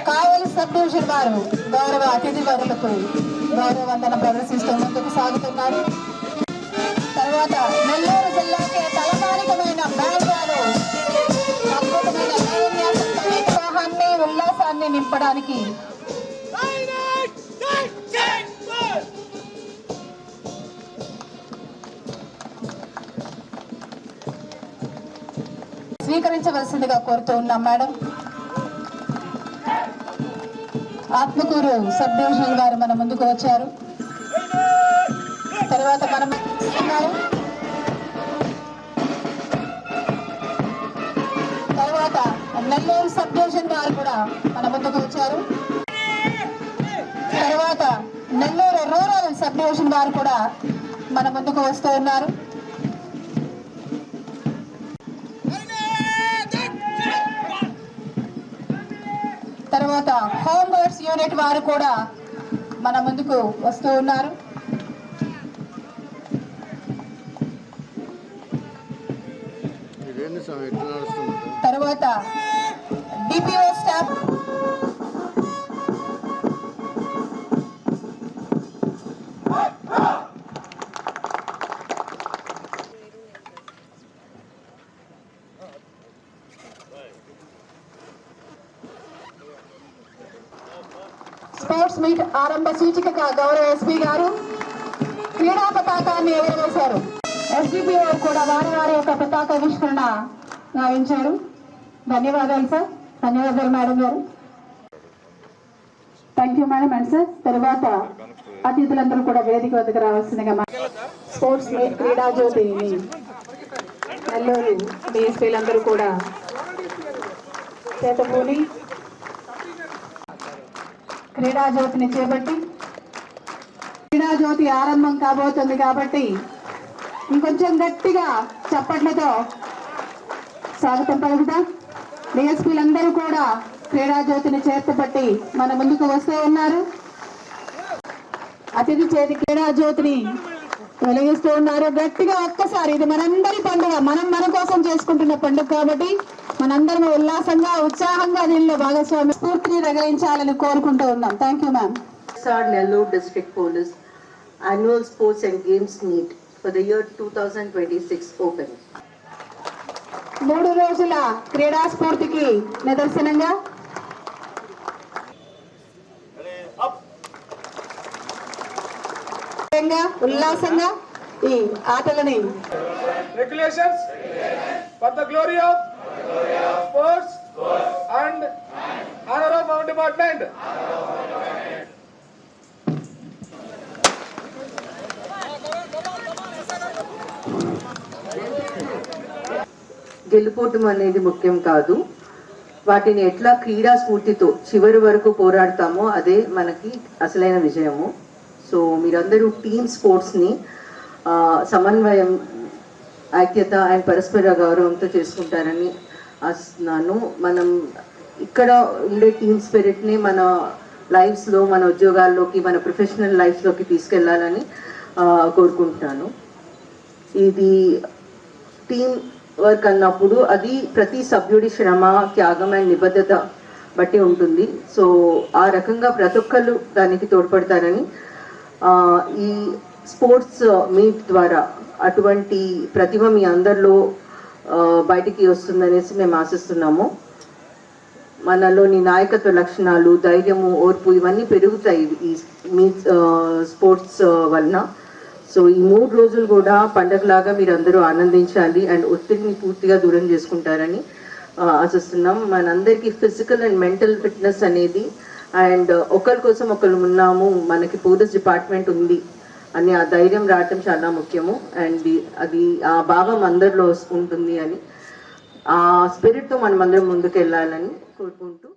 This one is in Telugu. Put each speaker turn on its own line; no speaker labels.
కావలి సబ్ డివిజన్ వారు గౌరవ అతిథి వరులకు గౌరవ వందనం ప్రదర్శిస్తూ ముందుకు సాగుతున్నారు. తర్వాత నెల్లూరు జిల్లాకి తలమానికమైన బ్యాండ్వారు అద్భుతమైన ఉత్సాహాన్ని ఉల్లాసాన్ని నింపడానికి స్వీకరించవలసిందిగా కోరుతూ ఉన్నాం. మేడం ఆత్మకూరు సబ్ డివిజనల్ వారు మన ముందుకు వచ్చారు. తర్వాత మనం తర్వాత నెల్లూరు సబ్ డివిజన్ వారు కూడా మన ముందుకు వచ్చారు. తర్వాత నెల్లూరు రూరల్ సబ్ డివిజన్ వారు కూడా మన ముందుకు వస్తూ ఉన్నారు. తర్వాత హోమ్ గార్డ్స్ యూనిట్ వారు కూడా మన ముందుకు వస్తూ ఉన్నారు. తర్వాత డిపిఓ స్టాఫ్ స్పోర్ట్స్ మీట్ ఆరంభ సూచికగా గౌరవ ఎస్పీ గారు క్రీడా పతాకాన్ని ఎగురవేశారు. ఎస్డిపిఓ కూడా వారి వారి యొక్క పతాకావిష్కరణ గావించారు. ధన్యవాదాలు సార్. ధన్యవాదాలు మేడం గారు. Thank you madam and sir. తర్వాత అతిథులందరూ కూడా వేదిక వద్దకు రావాల్సిందిగా స్పోర్ట్స్ మీట్ క్రీడా జ్యోతిని నెల్లూరు డిఎస్పీలందరూ కూడా చేతపూని క్రీడా జ్యోతిని చేపట్టి క్రీడా జ్యోతి ఆరంభం కాబోతుంది కాబట్టి ఇంకొంచెం గట్టిగా చప్పట్లతో స్వాగతం పలుకుతాం. డిఎస్పీలందరూ కూడా క్రీడా జ్యోతిని చేతపట్టి మన ముందుకు వస్తూ ఉన్నారు. అతిథి చేతి క్రీడా జ్యోతిని వెలిగిస్తూ ఉన్నారు. గట్టిగా ఒక్కసారి, ఇది మనందరి పండుగ, మనం మన కోసం చేసుకుంటున్న పండుగ కాబట్టి మనందరం ఉల్లాసంగా ఉత్సాహంగా దీనిలో భాగస్వామి స్ఫూర్తిని రగిలించాలని కోరుకుంటూ ఉన్నాం. Thank you ma'am.
Nellore District Police Annual Sports and Games Meet for the year 2026 open.
3 రోజుల క్రీడా స్ఫూర్తికి నిదర్శనంగా ఉల్లాసంగా ఈ ఆటలని
regulations for the glory of sports and honor of our department.
గెలుపోవటం అనేది ముఖ్యం కాదు, వాటిని ఎట్లా క్రీడా స్ఫూర్తితో చివరి వరకు పోరాడతామో అదే మనకి అసలైన విజయము. సో మీరందరూ టీమ్ స్పోర్ట్స్ని సమన్వయం, ఐక్యత అండ్ పరస్పర గౌరవంతో చేసుకుంటారని ఆశిస్తున్నాను. మనం ఇక్కడ ఉండే టీమ్ స్పిరిట్ని మన లైఫ్స్లో, మన ఉద్యోగాల్లోకి, మన ప్రొఫెషనల్ లైఫ్లోకి తీసుకెళ్లాలని కోరుకుంటున్నాను. ఇది టీమ్ వర్క్ అన్నప్పుడు అది ప్రతి సభ్యుడి శ్రమ, త్యాగం అండ్ నిబద్ధత బట్టి ఉంటుంది. సో ఆ రకంగా ప్రతి ఒక్కళ్ళు దానికి తోడ్పడతారని ఈ స్పోర్ట్స్ మీట్ ద్వారా అటువంటి ప్రతిభ మీ అందరిలో బయటికి వస్తుందనేసి మేము ఆశిస్తున్నాము. మనలోని నాయకత్వ లక్షణాలు, ధైర్యము, ఓర్పు ఇవన్నీ పెరుగుతాయి ఈ మీట్ స్పోర్ట్స్ వలన. సో ఈ 3 రోజులు కూడా పండగలాగా మీరు అందరూ ఆనందించాలి అండ్ ఒత్తిడిని పూర్తిగా దూరం చేసుకుంటారని ఆశిస్తున్నాం. మనందరికీ ఫిజికల్ అండ్ మెంటల్ ఫిట్నెస్ అనేది అండ్ ఒకరి కోసం ఒకరు ఉన్నాము, మనకి పోలీస్ డిపార్ట్మెంట్ ఉంది అని ఆ ధైర్యం రావటం చాలా ముఖ్యము. అండ్ అది ఆ భావం అందరిలో ఉంటుంది అని ఆ స్పిరిట్తో మనం అందరం ముందుకు వెళ్ళాలని కోరుకుంటూ